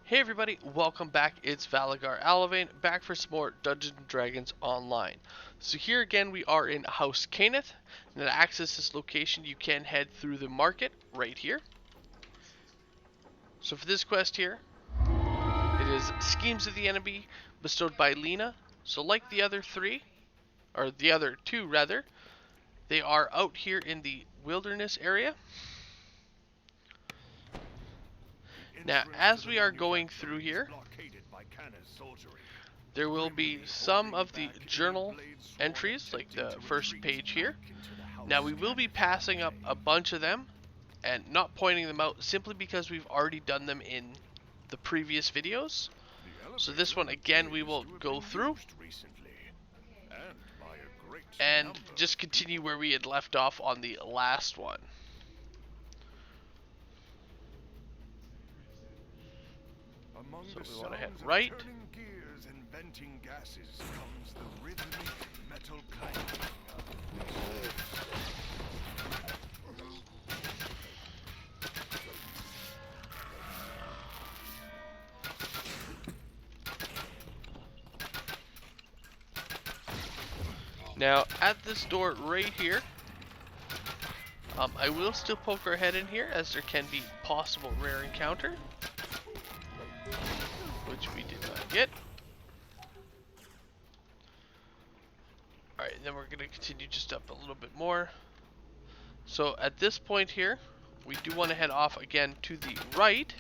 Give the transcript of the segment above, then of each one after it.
Hey everybody, welcome back. It's Valagar Aloevain, back for some more Dungeons & Dragons Online. So here again we are in House Caneth, and to access this location you can head through the market right here. So for this quest here, it is Schemes of the Enemy bestowed by Lena. So like the other three, or the other two rather, they are out here in the wilderness area. Now as we are going through here, there will be some of the journal entries, like the first page here. Now we will be passing up a bunch of them and not pointing them out simply because we've already done them in the previous videos. So this one again we will go through and just continue where we had left off on the last one. So we want to head right. Venting gases comes the rhythmic metal clanking. Now at this door right here, I will still poke our head in here as there can be possible rare encounter, which we did not get. Alright, then we're going to continue just up a little bit more. So at this point here, we do want to head off again to the right.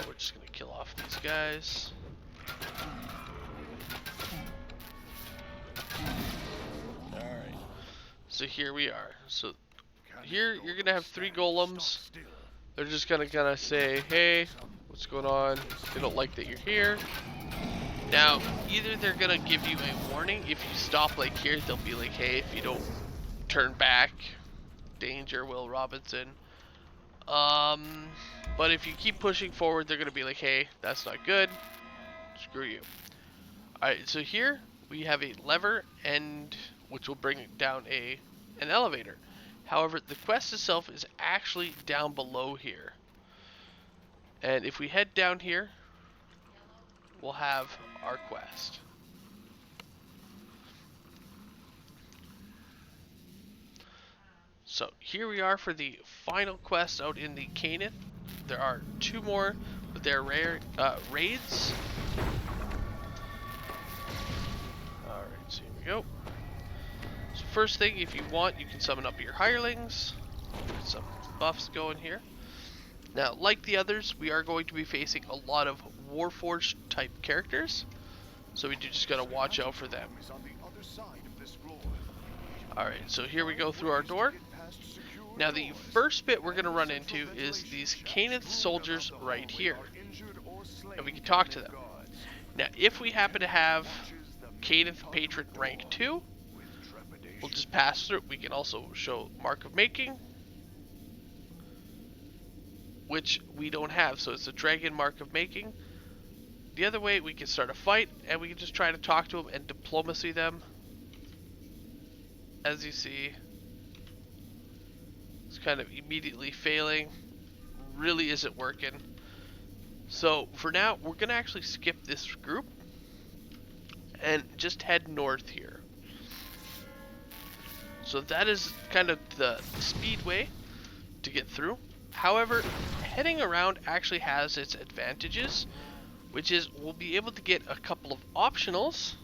We're just going to kill off these guys. Alright, so here we are. So here you're going to have 3 golems. They're just going to kind of say, hey, what's going on? They don't like that you're here. Now, either they're going to give you a warning. If you stop like here, they'll be like, hey, if you don't turn back, danger, Will Robinson. But if you keep pushing forward, they're going to be like, hey, that's not good. Screw you. Alright, so here we have a lever, and which will bring down an elevator. However, the quest itself is actually down below here. And if we head down here, we'll have our quest. So here we are for the final quest out in the Caneth. There are 2 more, but they're rare raids. Alright, so here we go. So first thing, if you want, you can summon up your hirelings. Get some buffs going here. Now, like the others, we are going to be facing a lot of Warforged type characters, so we do just gotta watch out for them. Alright, so here we go through our door. Now the first bit we're gonna run into is these Caneth soldiers right here, and we can talk to them. Now if we happen to have Caneth Patron rank 2, we'll just pass through. We can also show Mark of Making, which we don't have, so it's a Dragon Mark of Making. The other way, we can start a fight, and we can just try to talk to them and diplomacy them. As you see, it's kind of immediately failing. Really isn't working. So for now, we're going to actually skip this group and just head north here. So that is kind of the speed way to get through. However, heading around actually has its advantages, which is we'll be able to get a couple of optionals.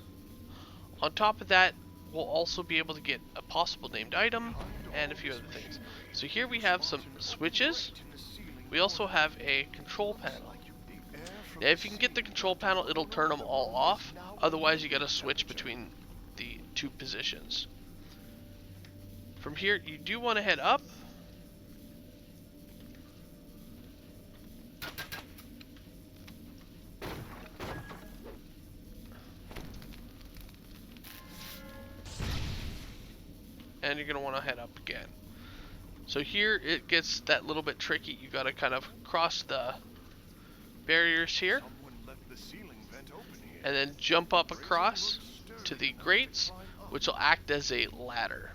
On top of that, we'll also be able to get a possible named item and a few other things. So here we have some switches. We also have a control panel. Now if you can get the control panel, it'll turn them all off. Otherwise you gotta switch between the 2 positions. From here, you do want to head up. And you're going to want to head up again. So here it gets that little bit tricky. You got to kind of cross the barriers here and then jump up across to the grates, which will act as a ladder.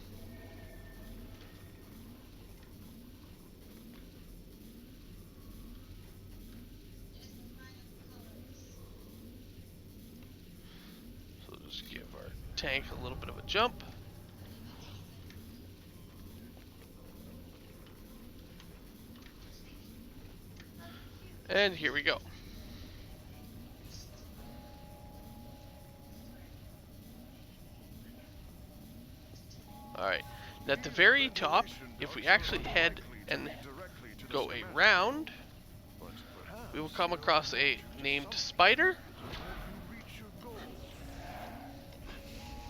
tank a little bit of a jump. And here we go. Alright, now at the very top, if we actually head and go around, we will come across a named spider,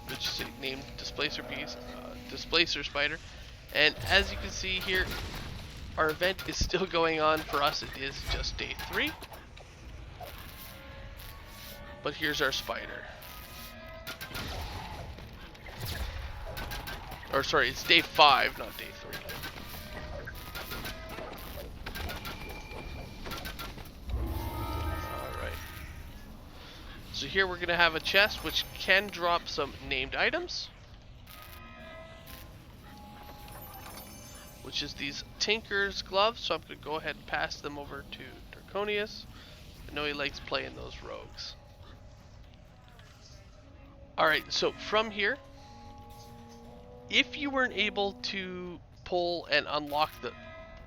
which is a named displacer beast, displacer spider. And as you can see here, our event is still going on. For us, it is just day 3. But here's our spider. Or sorry, it's day 5, not day 3. Alright. So here we're going to have a chest which can drop some named items. Which is these Tinker's gloves. So I'm going to go ahead and pass them over to Draconius. I know he likes playing those rogues. Alright, so from here, if you weren't able to pull and unlock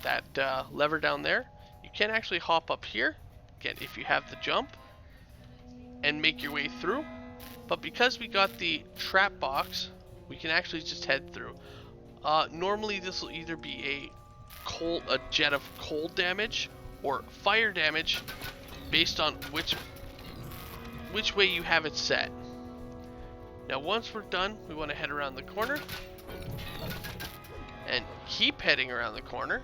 that lever down there, you can actually hop up here, again, if you have the jump, and make your way through. But because we got the trap box, we can actually just head through. Normally this will either be a jet of cold damage or fire damage based on which way you have it set. Now once we're done, we want to head around the corner and keep heading around the corner.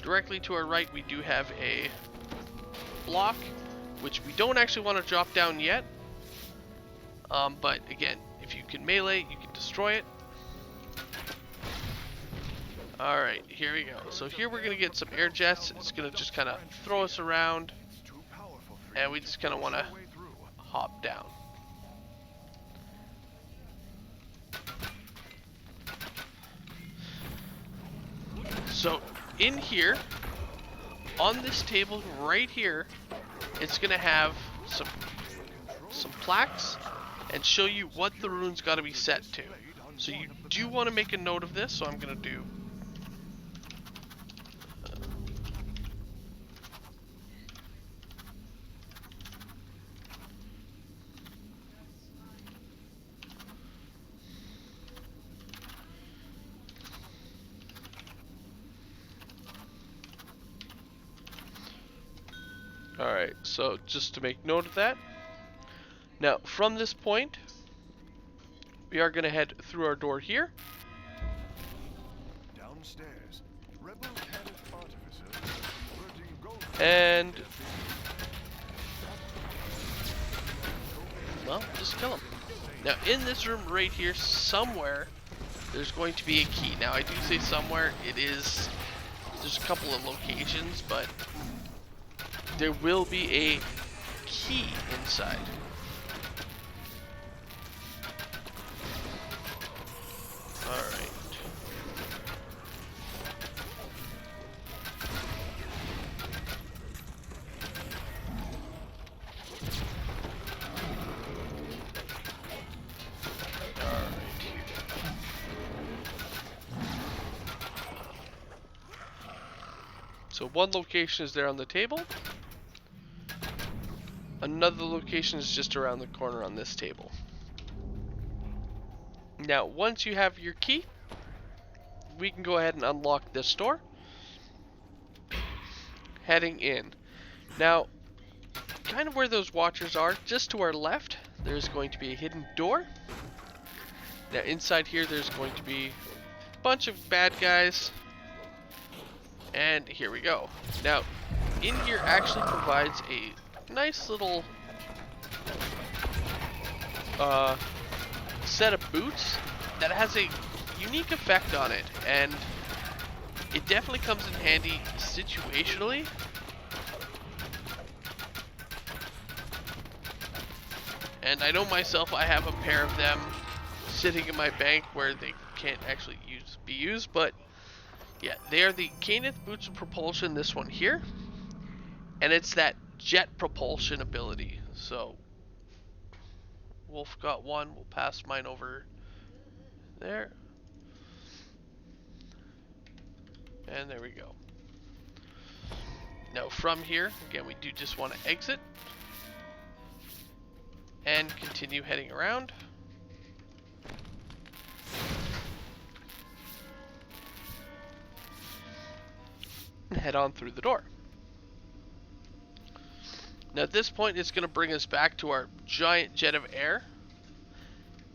Directly to our right we do have a block, which we don't actually want to drop down yet. But again, if you can melee, you can destroy it. Alright, here we go. So here we're going to get some air jets. It's going to just kind of throw us around. And we just kind of want to hop down. So in here, on this table right here, it's going to have some plaques and show you what the rune's got to be set to. So you do want to make a note of this, so I'm going to do Alright, so just to make note of that. Now, from this point, we are going to head through our door here. Downstairs, rebel artificers and well, just kill them. Now, in this room right here, somewhere, there's going to be a key. Now, I do say somewhere. There's a couple of locations, but there will be a key inside. Alright. So one location is there on the table. Another location is just around the corner on this table. Now, once you have your key, we can go ahead and unlock this door. Heading in. Now, kind of where those watchers are, just to our left, there's going to be a hidden door. Now, inside here, there's going to be a bunch of bad guys. And here we go. Now, in here actually provides a nice little set of boots that has a unique effect on it, and it definitely comes in handy situationally. And I know myself, I have a pair of them sitting in my bank where they can't actually be used, but yeah, they are the Caneth Boots of Propulsion, this one here, and it's that jet propulsion ability. So Wolf got one. We'll pass mine over there. And there we go. Now from here, again, we do just want to exit. And continue heading around. And head on through the door. Now at this point, it's going to bring us back to our giant jet of air.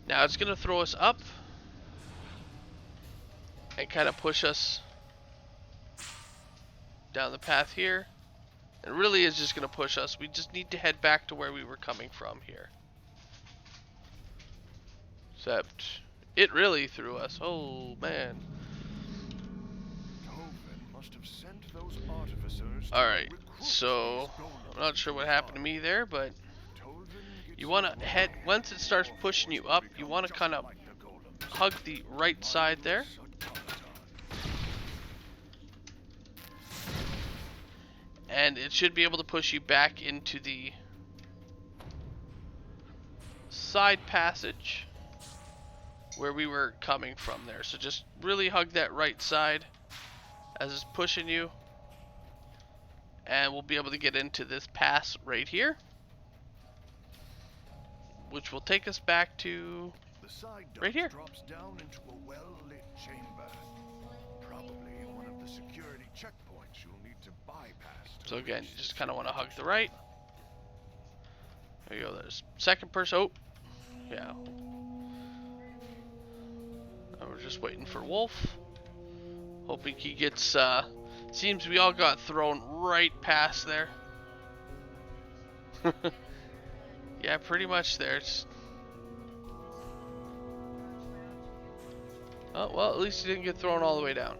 Now it's going to throw us up and kind of push us down the path here. It really is just going to push us. We just need to head back to where we were coming from here. Except it really threw us. Oh man. Aloevain must have sent those artificers to Alright, recruit so these I'm not sure what happened to me there, but Aloevain gets you want to away. head, once it starts pushing you up, you want to kind of Like the golems. hug the right side there. And it should be able to push you back into the side passage where we were coming from there. So just really hug that right side as it's pushing you. And we'll be able to get into this pass right here, which will take us back to The side right here. drops down into a well-lit chamber. Probably one of the security checkpoints you'll need to bypass. So again, you just kind of want to hug the right. There you go. There's second person. Oh, yeah. Now we're just waiting for Wolf. Hoping he gets. Seems we all got thrown right past there. Yeah, pretty much there. Oh, well, at least he didn't get thrown all the way down.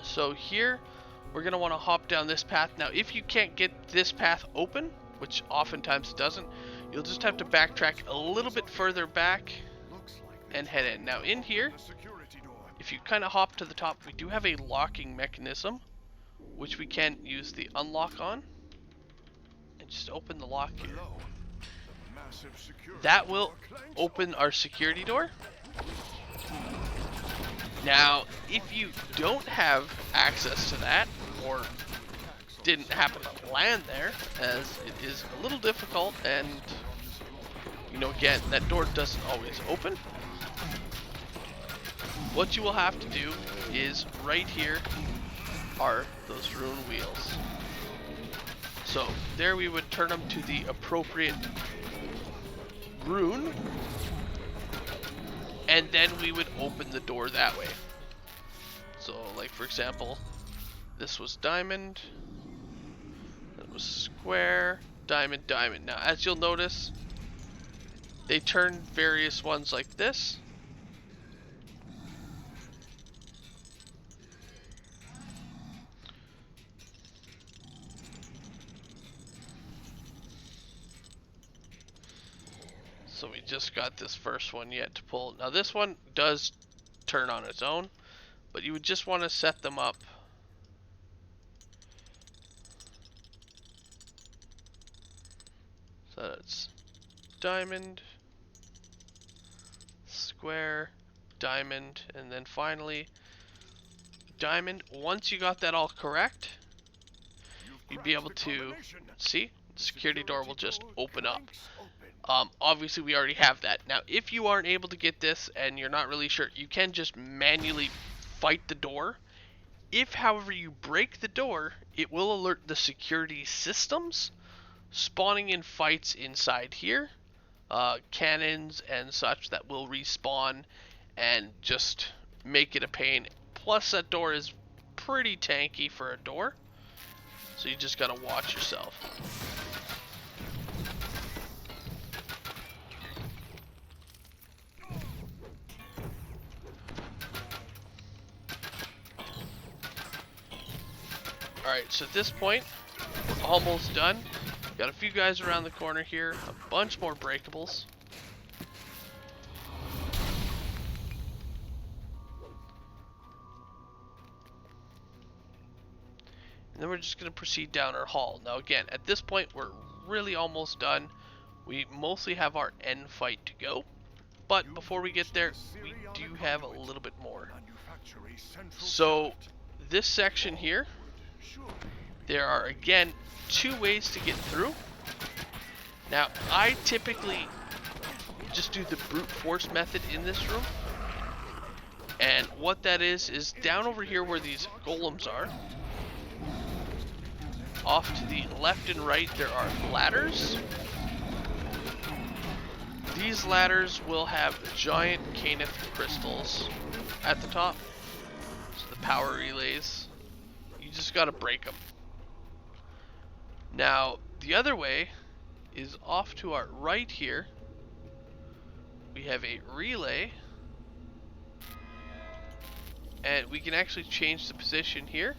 So here, we're going to want to hop down this path. Now, if you can't get this path open, which oftentimes it doesn't, you'll just have to backtrack a little bit further back and head in. Now, in here, if you kind of hop to the top, we do have a locking mechanism, which we can use the unlock on. And just open the lock here. That will open our security door. Now, if you don't have access to that, or didn't happen to land there, as it is a little difficult, and, you know, again, that door doesn't always open, what you will have to do is, right here are those rune wheels. So, there we would turn them to the appropriate rune, and then we would open the door that way. So, like for example, this was diamond, that was square, diamond, diamond. Now, as you'll notice, they turn various ones like this. So we just got this first one yet to pull. Now this one does turn on its own, but you would just want to set them up so that it's diamond, square, diamond, and then finally diamond. Once you got that all correct, you'd be able to see the security door will just open up. Obviously we already have that. Now if you aren't able to get this and you're not really sure, you can just manually fight the door. If however you break the door, it will alert the security systems, spawning in fights inside here, cannons and such that will respawn and just make it a pain. Plus that door is pretty tanky for a door, so you just gotta watch yourself. Alright, so at this point, we're almost done. Got a few guys around the corner here, a bunch more breakables. And then we're just going to proceed down our hall. Now again, at this point, we're really almost done. We mostly have our end fight to go, but before we get there, we do have a little bit more. So this section here, there are again 2 ways to get through. Now I typically just do the brute force method in this room, and what that is down over here where these golems are, off to the left and right there are ladders. These ladders will have giant Caneth crystals at the top, so the power relays, you just gotta break them. Now the other way is off to our right here. We have a relay, and we can actually change the position here,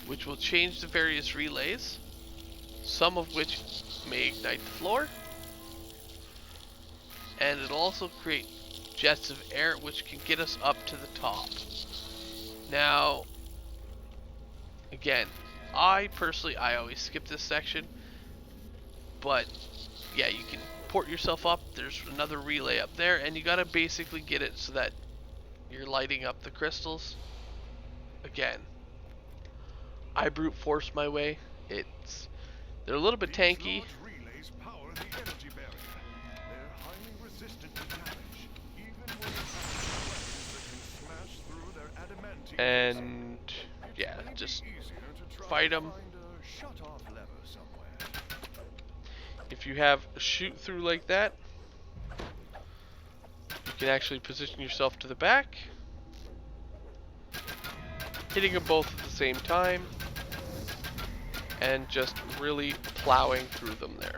which will change the various relays, some of which may ignite the floor, and it'll also create jets of air which can get us up to the top. Now again, I always skip this section, but yeah, you can port yourself up. There's another relay up there, and you gotta basically get it so that you're lighting up the crystals. Again, I brute force my way. They're a little bit tanky, and yeah, just fight them. If you have a shoot through like that, you can actually position yourself to the back, hitting them both at the same time, and just really plowing through them there.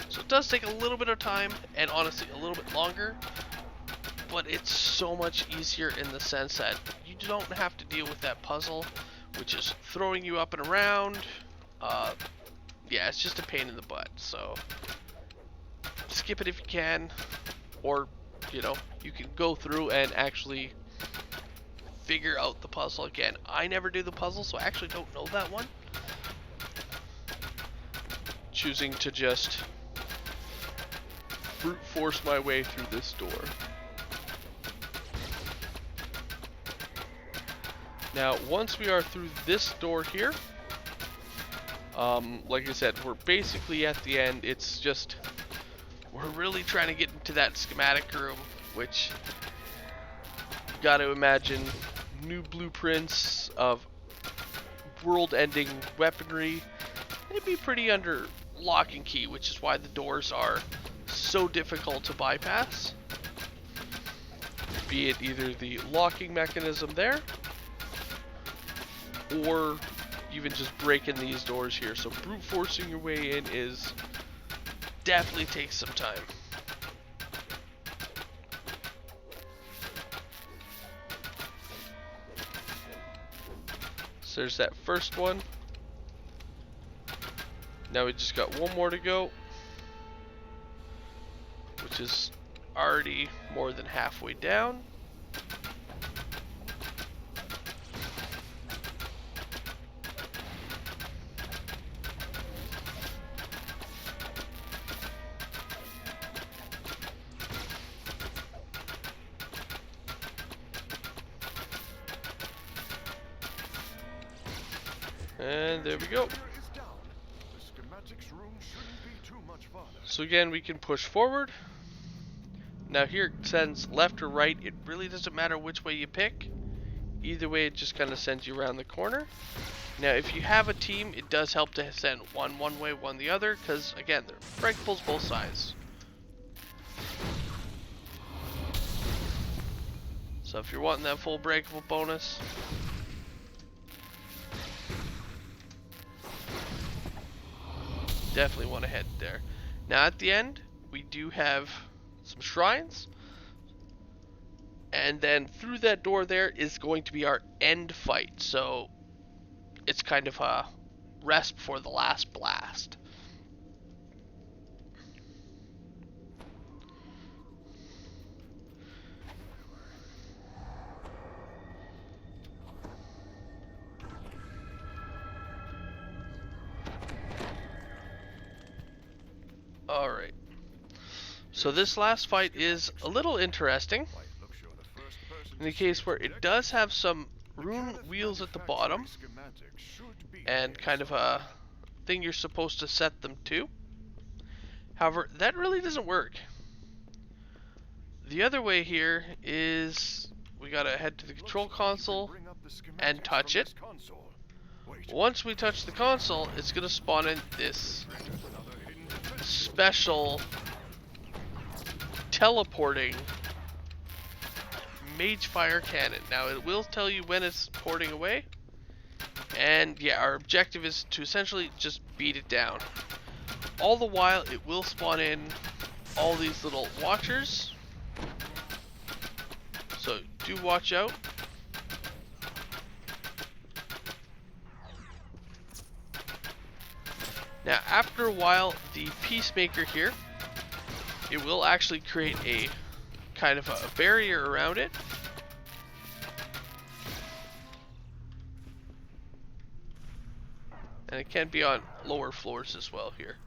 So it does take a little bit of time, and honestly a little bit longer, but it's so much easier in the sense that you don't have to deal with that puzzle, which is throwing you up and around. Yeah, it's just a pain in the butt, so skip it if you can, or you know, you can go through and actually figure out the puzzle. Again, I never do the puzzle, so I actually don't know that one. Choosing to just brute force my way through this door. Now, once we are through this door here, like I said, we're basically at the end. It's just, we're really trying to get into that schematic room, which you gotta imagine new blueprints of world-ending weaponry. It'd be pretty under lock and key, which is why the doors are so difficult to bypass. Be it either the locking mechanism there, or even just breaking these doors here. So brute forcing your way in is definitely takes some time. So there's that first one. Now we just got one more to go, which is already more than halfway down. And there we go. So again, we can push forward. Now here it sends left or right. It really doesn't matter which way you pick. Either way, it just kind of sends you around the corner. Now if you have a team, it does help to send one way, one the other, because again, they're breakables both sides. So if you're wanting that full breakable bonus, definitely want to head there. Now at the end, we do have some shrines, and then through that door there is going to be our end fight. So it's kind of a rest before the last blast. Alright. So this last fight is a little interesting, in the case where it does have some rune wheels at the bottom, and kind of a thing you're supposed to set them to. However, that really doesn't work. The other way here is we gotta head to the control console and touch it. Once we touch the console, it's gonna spawn in this special teleporting mage fire cannon. Now it will tell you when it's porting away, and yeah, our objective is to essentially just beat it down. All the while it will spawn in all these little watchers, so do watch out. Now after a while, the peacemaker here, it will actually create a kind of a barrier around it. And it can be on lower floors as well here.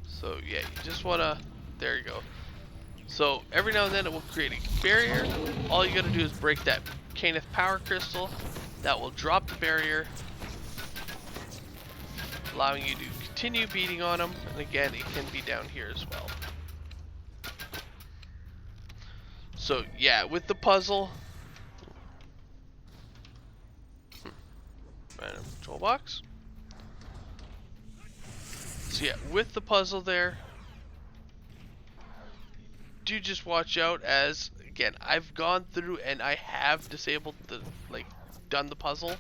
So yeah, you just wanna, there you go. So every now and then it will create a barrier. All you gotta do is break that Caneth power crystal. That will drop the barrier, allowing you to continue beating on them. And again, it can be down here as well. So yeah, with the puzzle, random control box. So yeah, with the puzzle there, do just watch out, as again, I've gone through and I have disabled the, like, done the puzzle,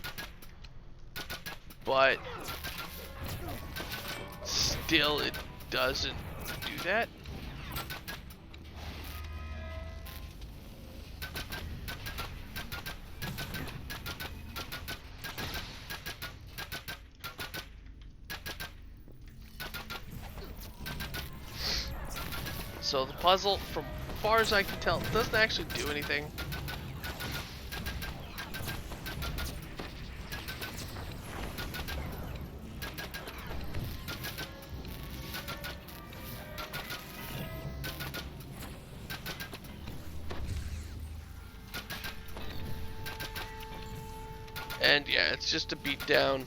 but still it doesn't do that. So the puzzle, from far as I can tell, doesn't actually do anything. And yeah, it's just a beat down.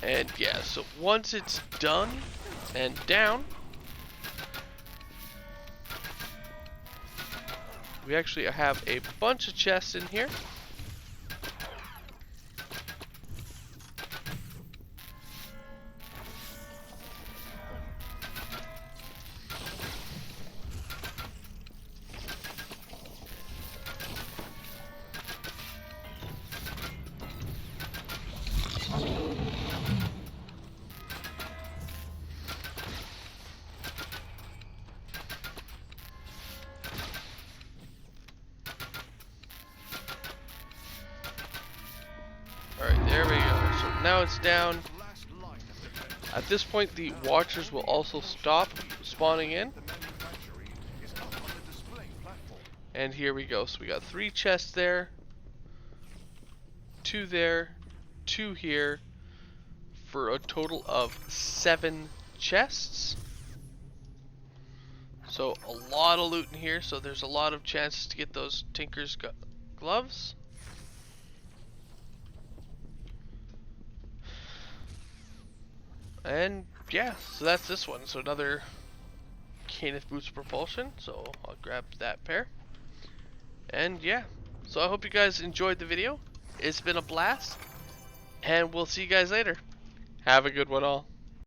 And yeah, so once it's done and down, we actually have a bunch of chests in here. Alright, there we go. So now it's down. At this point, the watchers will also stop spawning in. And here we go. So we got 3 chests there, 2 there, 2 here, for a total of 7 chests. So a lot of loot in here, so there's a lot of chances to get those Tinker's gloves. And yeah, so that's this one. So another Caneth boots propulsion, so I'll grab that pair. And yeah, so I hope you guys enjoyed the video. It's been a blast, and we'll see you guys later. Have a good one all.